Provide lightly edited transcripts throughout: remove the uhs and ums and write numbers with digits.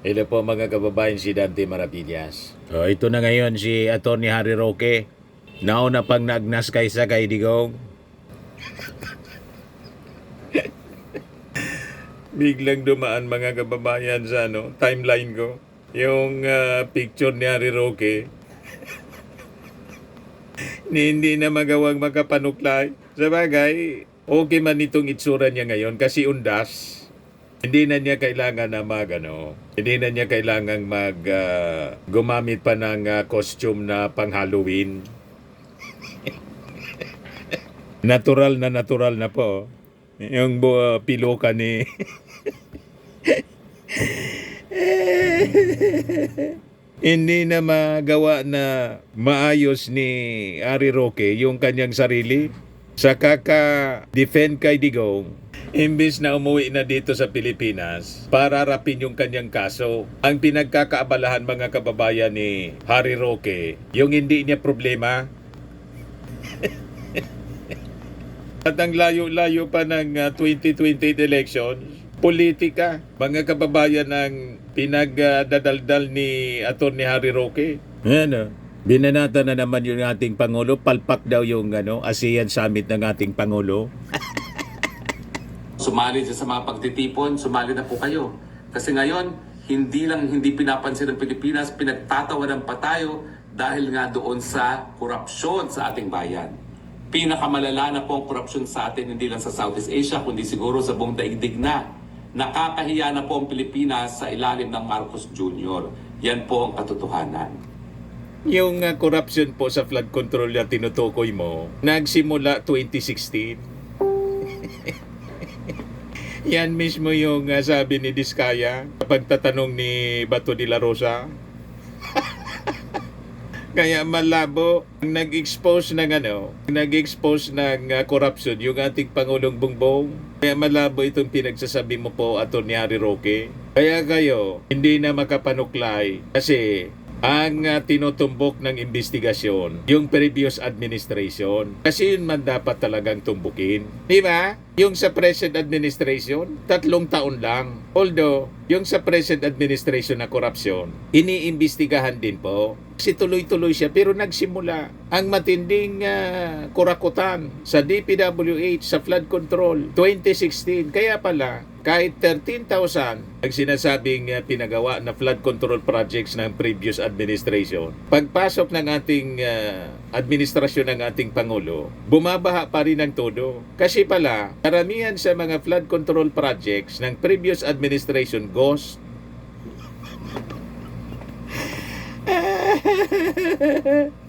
Hello po mga kababayan, si Dante Maravillas. So, ito na ngayon si Atty. Harry Roque. Nauna pang naagnas kaysa kay Digong. Biglang dumaan mga kababayan sa timeline ko. Yung picture ni Harry Roque. Hindi na magawang makapanuklay. Sa bagay, okay man itong itsura niya ngayon kasi undas. Hindi na niya kailangan na hindi na niya kailangan gumamit pa ng costume na pang Halloween. Natural na po. Yung piloka ni hindi na magawa na maayos ni Harry Roque yung kanyang sarili sa kaka-defend kay Digong. Imbis na umuwi na dito sa Pilipinas para harapin yung kanyang kaso, ang pinagkakaabalahan mga kababayan ni Harry Roque, yung hindi niya problema. At ang layo-layo pa ng 2028 elections, politika, mga kababayan ng pinagdadaldal ni Atty. Harry Roque. Ano? Binanata na naman yung ating Pangulo, palpak daw yung ASEAN Summit ng ating Pangulo. Sumali sa mga pagtitipon, sumali na po kayo. Kasi ngayon, hindi pinapansin ng Pilipinas, pinagtatawanan pa tayo dahil nga doon sa korupsyon sa ating bayan. Pinakamalala na po ang korupsyon sa atin, hindi lang sa Southeast Asia, kundi siguro sa buong daigdig na. Nakakahiya na po ang Pilipinas sa ilalim ng Marcos Jr. Yan po ang katotohanan. Yung corruption po sa flood control na tinutukoy mo, nagsimula 2016. Yan mismo yung sabi ni Diskaya sa pagtatanong ni Bato de la Rosa. Kaya malabo ang nag-expose ng corruption yung ating Pangulong Bongbong. Kaya malabo itong pinagsasabi mo po, Atty. Harry Roque. Kaya kayo hindi na makapanuklay kasi ang tinutumbok ng investigasyon, yung previous administration. Kasi yun man dapat talagang tumbukin. Di ba? Yung sa present administration, 3 taon lang. Although, yung sa present administration na korupsyon, iniimbestigahan din po. Kasi tuloy-tuloy siya, pero nagsimula ang matinding kurakutan sa DPWH, sa flood control, 2016. Kaya pala, kahit 13,000 ang sinasabing pinagawa na flood control projects ng previous administration, pagpasok ng ating administrasyon ng ating Pangulo, bumabaha pa rin ang todo. Kasi pala, karamihan sa mga flood control projects ng previous administration ghost.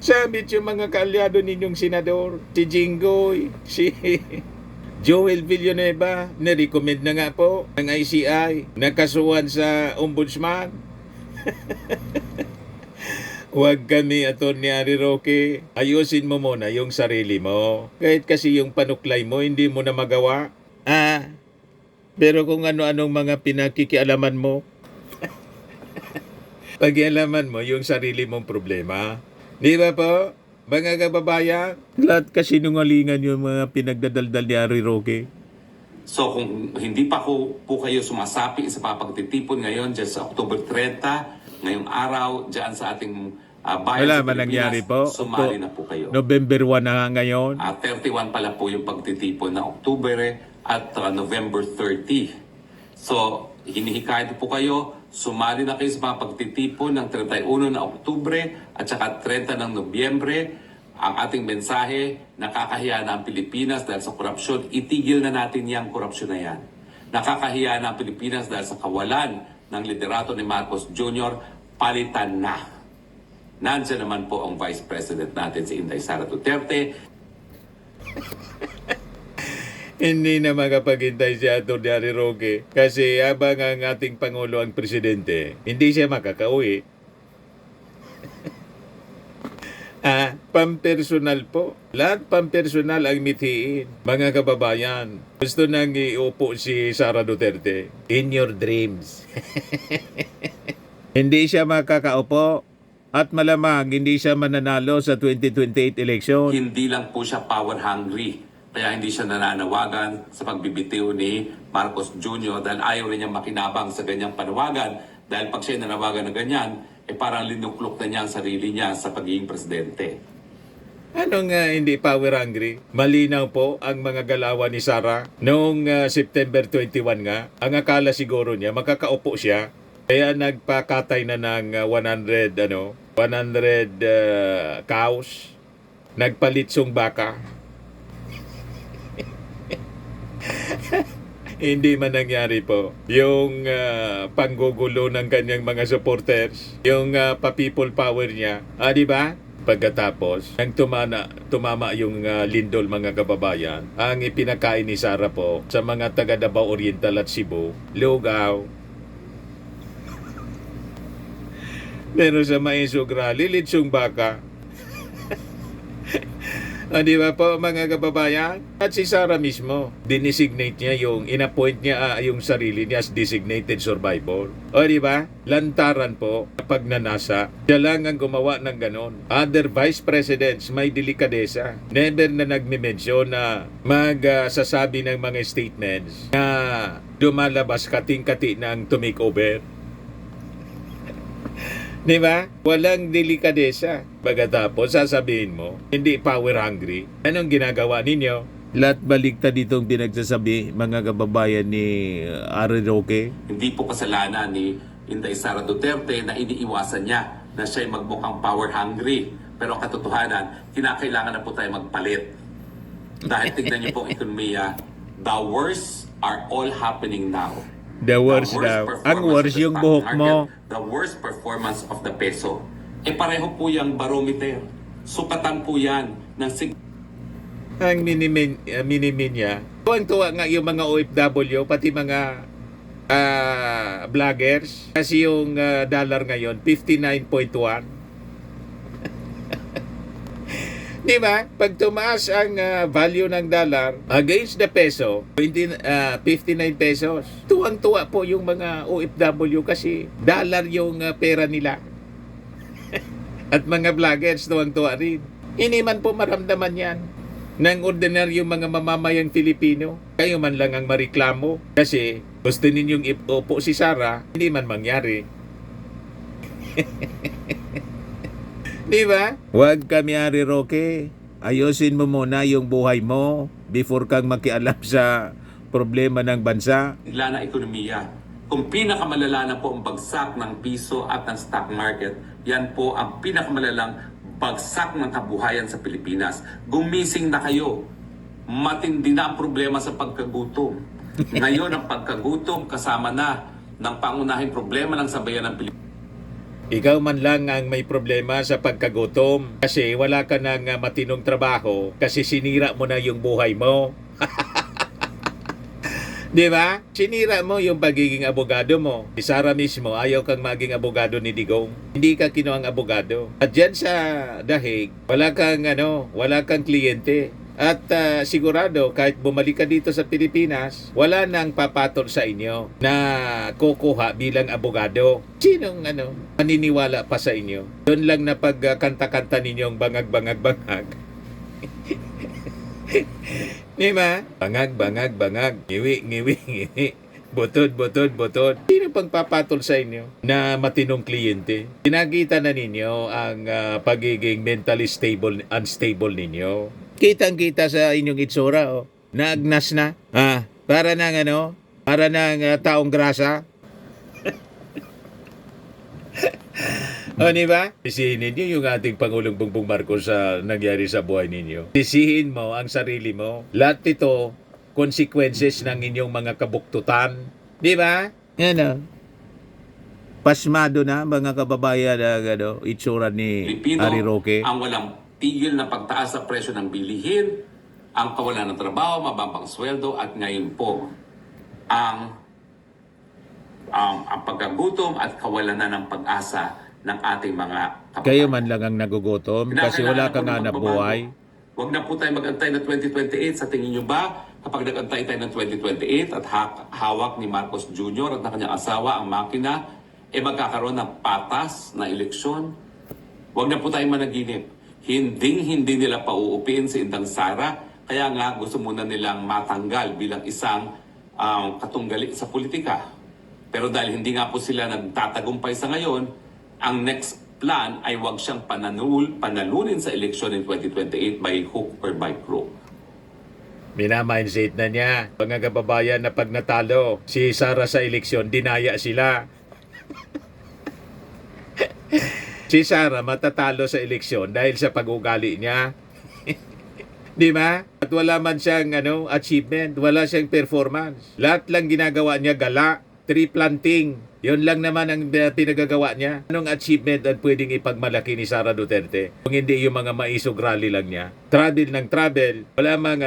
Sabit yung mga kaalyado ninyong senador, si Jinggoy, si Joel Villanueva, na-recommend na nga po ng ICI, nakasuhan sa ombudsman. Huwag kami, Atty. Harry Roque, ayusin mo muna yung sarili mo. Kahit kasi yung panuklay mo, hindi mo na magawa. Pero kung ano-anong mga pinakikialaman mo, pagialaman mo yung sarili mong problema. Di ba po? Mga kababayan, lahat kasi nungalingan yung mga pinagdadaldal ni Harry Roque. So kung hindi pa po kayo sumasapi sa pagtitipon ngayon dyan sa October 30, ngayong araw, dyan sa ating bayan Wala sa man nangyari Pilipinas, po. sumali na po kayo. November 1 na ngayon. 31 pala po yung pagtitipon na October at November 30. So, hinihikayat po kayo, sumali na kayo sa mga pagtitipon ng 31 na Oktubre at saka 30 ng Nobyembre. Ang ating mensahe, nakakahiya na ang Pilipinas dahil sa korupsyon. Itigil na natin yung korupsyon na yan. Nakakahiya na ang Pilipinas dahil sa kawalan ng liderato ni Marcos Jr. Palitan na. Nandiyan naman po ang Vice President natin, si Inday Sara Duterte. Hindi na makapaghintay si Atty. Harry Roque kasi habang ang ating Pangulo ang presidente, hindi siya makakauwi. Pampersonal po. Lahat pampersonal ang mithiin. Mga kababayan, gusto nang iupo si Sara Duterte. In your dreams. Hindi siya makakaupo at malamang hindi siya mananalo sa 2028 election. Hindi lang po siya power hungry. Kaya hindi siya nananawagan sa pagbibitiw ni Marcos Jr. dahil ayaw rin niya makinabang sa ganyang panawagan Dahil pag siya nanawagan na ganyan, parang linuklok na niya ang sarili niya sa pagiging presidente. Anong hindi power hungry? Malinaw po ang mga galawan ni Sara noong September 21 nga. Ang akala siguro niya makakaupo siya. Kaya nagpakatay na ng 100 cows. Nagpalitsong baka. Hindi man nangyari po yung panggugulo ng kanyang mga supporters, yung pa-people power niya. Di ba? Pagkatapos, nang tumama yung lindol mga kababayan, ang ipinakain ni Sara po sa mga taga Davao Oriental at Cebu, lugaw. Pero sa Maisog Rally, litsong baka. Di ba po mga kababayan? At si Sara mismo, dinesignate niya in-appoint niya yung sarili niya as designated survivor. Di ba? Lantaran po kapag nanasa, siya lang ang gumawa ng ganon. Other vice presidents may delikadesa. Never na nagme-mention na magsasabi ng mga statements na lumalabas kating-kati ng to make over. Di ba? Walang delikadesa. Pagkatapos, sasabihin mo, hindi power hungry. Anong ginagawa ninyo? Lahat baligtad ditong pinagsasabi, mga kababayan ni Ari Roque. Hindi po kasalanan ni Inday Sara Duterte na iniiwasan niya na siya'y magmukhang power hungry. Pero ang katotohanan, kinakailangan na po tayo magpalit. Dahil tignan niyo po ang ekonomiya, the worst are all happening now. The worst daw. Ang worst yung buhok mo. The worst performance of the peso. Pareho po yung barometer. Sukatan po yan ng Ang minimin niya. Tuwang-tuwa nga yung mga OFW, pati mga vloggers. Kasi yung dollar ngayon, 59.1. Di ba? Pag tumaas ang value ng dollar against the peso, 59 pesos. Tuwang-tuwa po yung mga OFW kasi dollar yung pera nila. At mga vloggers, tuwang-tuwa rin. Hindi man po maramdaman yan ng ordinaryong mga mamamayang Filipino. Kayo man lang ang mareklamo kasi gusto ninyong iupo si Sara, hindi man mangyari. Di ba? Huwag kami, Ari Roque. Ayusin mo muna yung buhay mo before kang makialam sa problema ng bansa. bigla na ekonomiya. Kung pinakamalala na po ang bagsak ng piso at ng stock market, yan po ang pinakamalalang bagsak ng kabuhayan sa Pilipinas. Gumising na kayo. Matindi na ang problema sa pagkagutom. Ngayon ang pagkagutom kasama na ng pangunahing problema ng sabayan ng Pilipinas. Ikaw man lang ang may problema sa pagkagutom kasi wala ka ng matinong trabaho kasi sinira mo na yung buhay mo. Di ba? Sinira mo yung pagiging abogado mo. Si Sara mismo, ayaw kang maging abogado ni Digong. Hindi ka kinuhang abogado. At dyan sa dahig, wala kang kliyente. At sigurado, kahit bumalik ka dito sa Pilipinas, wala nang papatol sa inyo na kukuha bilang abogado. Sinong maniniwala pa sa inyo? Doon lang na pagkanta-kanta ninyong bangag-bangag-bangag. Di ba? Bangag-bangag-bangag. Ngiwi-ngiwi-ngiwi. Butod-butod-butod. Sino pang papatol sa inyo na matinong kliyente? Pinakita na ninyo ang pagiging mentally unstable ninyo. Kitang-kita sa inyong itsura, naagnas na. Para ng taong grasa. Di ba? Sisihin ninyo yung ating Pangulong Bongbong Marcos sa nangyari sa buhay ninyo. Sisihin mo ang sarili mo. Lahat ito, consequences ng inyong mga kabuktutan. Di ba? Pasmado na mga kababayan ang itsura ni Pilipino, Ari Roque. ang walang tigil na pagtaas sa presyo ng bilihin, ang kawalan ng trabaho, mababang sweldo, at ngayon po, ang pagkagutom at kawalan na ng pag-asa ng ating mga kababayan. Kayo man lang ang nagugutom kasi wala kang hanap buhay. Huwag na po tayo mag-antay ng 2028. Sa tingin nyo ba, kapag nag-antay tayo ng 2028 at hawak ni Marcos Jr. at ng kanyang asawa ang makina, magkakaroon ng patas na eleksyon? Huwag na po tayo managinip. Hindi nila pauupin si Indang Sara, kaya nga gusto muna nilang matanggal bilang isang katunggali sa politika. Pero dahil hindi nga po sila nagtatagumpay sa ngayon, ang next plan ay wag siyang panalunin sa eleksyon in 2028 by hook or by crook. Minamindset na niya. Mga kababayan na pag natalo si Sara sa eleksyon, dinaya sila. Si Sara matatalo sa eleksyon dahil sa pag-ugali niya. Di ba? At wala man siyang achievement, wala siyang performance. Lahat lang ginagawa niya gala, tree planting. Yun lang naman ang pinagagawa niya. Anong achievement ang pwedeng ipagmalaki ni Sara Duterte? Kung hindi yung mga maisog rally lang niya. Travel ng travel, wala mang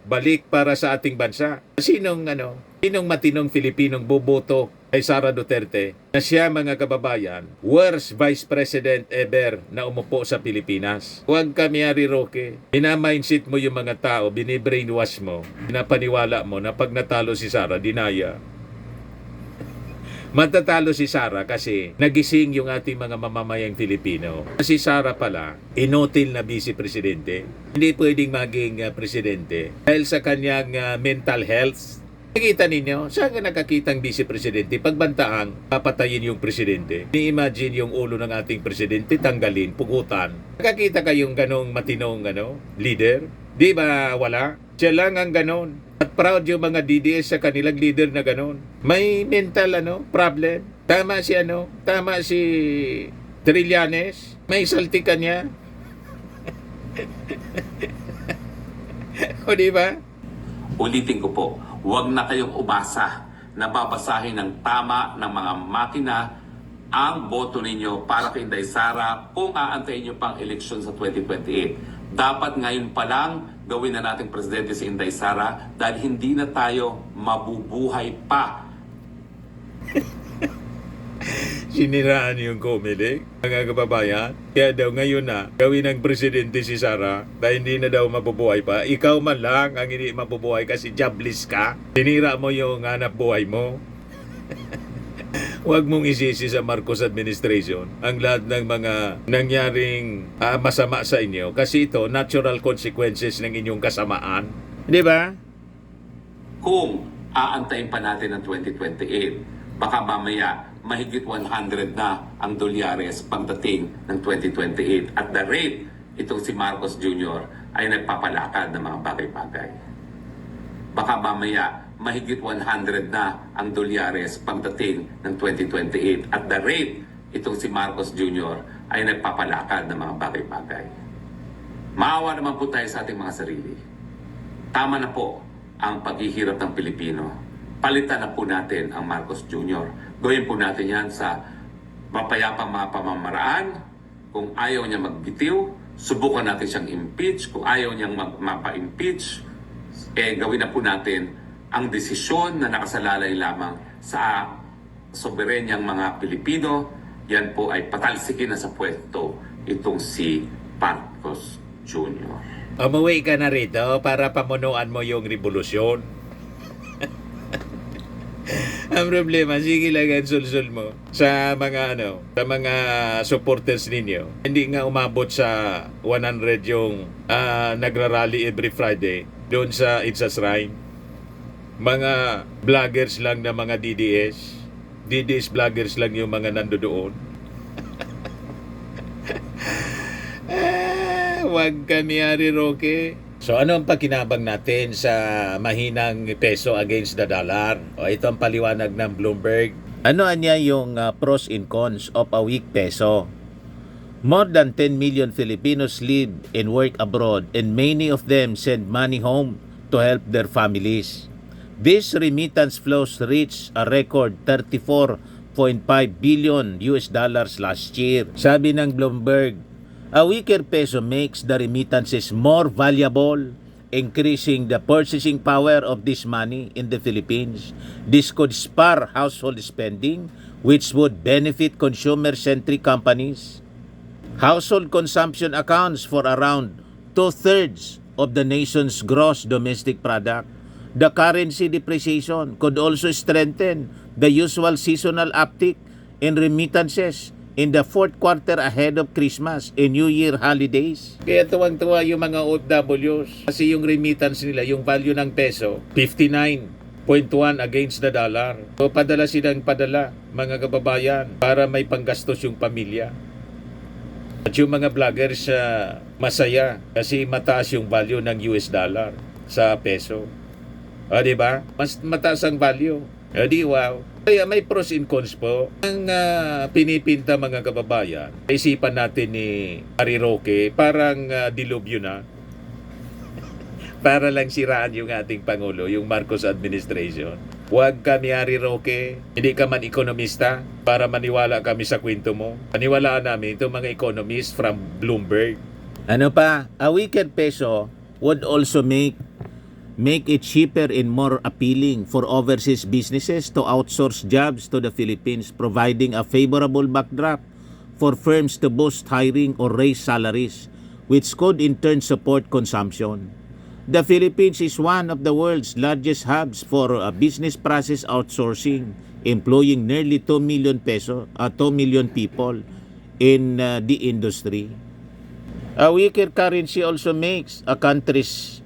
balik para sa ating bansa. Sinong matinong Filipinong boboto kay Sara Duterte na siya, mga kababayan, worst vice president ever na umupo sa Pilipinas? Huwag kami, Ari Roque. Minamindset mo yung mga tao, binibrainwash mo, pinapaniwala mo na pag natalo si Sara, dinaya. Matatalo si Sara kasi nagising yung ating mga mamamayang Filipino. Si Sara pala, inotil na vice-presidente. Hindi pwedeng maging presidente dahil sa kanyang mental health. Nakita ninyo, saan ka nakakitang vice-presidente? Pagbantaang, papatayin yung presidente. Ni-imagine yung ulo ng ating presidente, tanggalin, pugutan. Nakakita kayong ganong matinong leader? Di ba wala? Siya lang ang ganon. At proud yung mga DDS sa kanilang leader na ganon. May mental problem. Tama si Trillanes. May saltikan niya. O di ba? Ulitin ko po, huwag na kayong umasa na babasahin ng tama ng mga makina ang boto ninyo para kay Inday Sara kung aantayin nyo pang eleksyon sa 2028. Dapat ngayon pa lang gawin na nating presidente si Inday Sara dahil hindi na tayo mabubuhay pa. Siniraan yung comedy, mga kababayan. Kaya daw ngayon na gawin ng presidente si Sara dahil hindi na daw mabubuhay pa. Ikaw man lang ang hindi mabubuhay kasi jobless ka. Sinira mo yung hanap buhay mo. Huwag mong isisi sa Marcos administration ang lahat ng mga nangyaring masama sa inyo kasi ito natural consequences ng inyong kasamaan. Di ba? Kung aantayin pa natin ang 2028, baka mamaya mahigit 100 na ang dolyares pagdating ng 2028. At the rate, itong si Marcos Jr. ay nagpapalakad ng mga bagay-bagay. Baka mamaya mahigit 100 na ang dolyares pagdating ng 2028. At the rate, itong si Marcos Jr. ay nagpapalakad ng mga bagay-bagay. Maawa naman po tayo sa ating mga sarili. Tama na po ang paghihirap ng Pilipino. Palitan na po natin ang Marcos Jr. Gawin po natin yan sa mapayapang mga pamamaraan. Kung ayaw niya magbitiw, subukan natin siyang impeach. Kung ayaw niyang mapa-impeach, gawin na po natin ang desisyon na nakasalalay lamang sa soberenyang mga Pilipino. Yan po ay patalsikin na sa pwesto itong si Marcos Jr. Umuwi ka na rito para pamunuan mo yung revolusyon. Ang problema, sige lang ang sulsul mo sa mga sa mga supporters ninyo. Hindi nga umabot sa 100 yung nagrarally every Friday doon sa It's a Shrine. Mga vloggers lang na mga DDS vloggers lang yung mga nandoon. Huwag kami, Ari Roque. So ano ang pakinabang natin sa mahinang peso against the dollar? O ito ang paliwanag ng Bloomberg. Ano niya yung pros and cons of a weak peso? More than 10 million Filipinos live and work abroad and many of them send money home to help their families. These remittance flows reached a record 34.5 billion US dollars last year. Sabi ng Bloomberg, a weaker peso makes the remittances more valuable, increasing the purchasing power of this money in the Philippines. This could spur household spending, which would benefit consumer-centric companies. Household consumption accounts for around 2/3 of the nation's gross domestic product. The currency depreciation could also strengthen the usual seasonal uptick in remittances in the fourth quarter ahead of Christmas and New Year holidays. Kaya tuwang-tuwa yung mga OFWs kasi yung remittance nila, yung value ng peso, 59. 0.1 against the dollar. So padala silang padala, mga kababayan, para may panggastos yung pamilya. At yung mga vloggers masaya kasi mataas yung value ng US dollar sa peso. O, di ba? Mas mataas ang value. O, di wow. Kaya may pros and cons po. Ang pinipinta mga kababayan, isipan natin ni Harry Roque, parang dilubyo na. Para lang siraan yung ating Pangulo, yung Marcos administration. Huwag kami, Harry Roque, hindi ka man ekonomista para maniwala kami sa kwento mo. Paniwalaan namin itong mga economists from Bloomberg. Ano pa, a weaker peso would also make it cheaper and more appealing for overseas businesses to outsource jobs to the Philippines, providing a favorable backdrop for firms to boost hiring or raise salaries, which could in turn support consumption. The Philippines is one of the world's largest hubs for business process outsourcing, employing nearly 2 million people in the industry. A weaker currency also makes a country's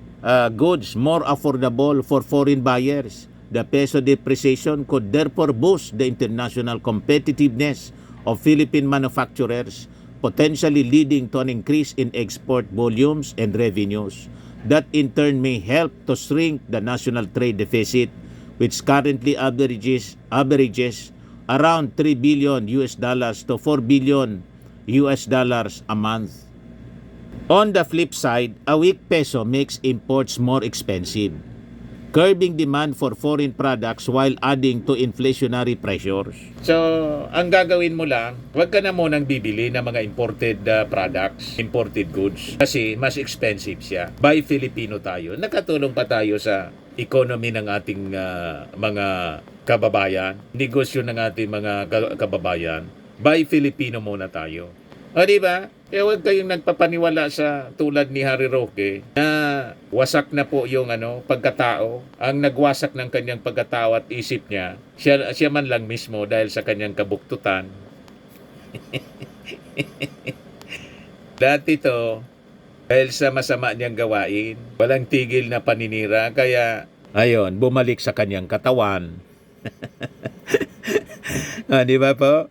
goods more affordable for foreign buyers. The peso depreciation could therefore boost the international competitiveness of Philippine manufacturers, potentially leading to an increase in export volumes and revenues. That in turn may help to shrink the national trade deficit, which currently averages around $3 billion to $4 billion a month. On the flip side, a weak peso makes imports more expensive, curbing demand for foreign products while adding to inflationary pressures. So, ang gagawin mo lang, huwag ka na munang bibili ng mga imported products, imported goods, kasi mas expensive siya. Buy Filipino tayo. Nakatulong pa tayo sa economy ng ating mga kababayan, negosyo ng ating mga kababayan. Buy Filipino muna tayo. O, di ba? Kaya huwag kayong nagpapaniwala sa tulad ni Harry Roque na wasak na po yung pagkatao. Ang nagwasak ng kanyang pagkatao at isip niya, siya man lang mismo dahil sa kanyang kabuktutan. Dati to, dahil sa masama niyang gawain, walang tigil na paninira, kaya Ayon, bumalik sa kanyang katawan. di ba po?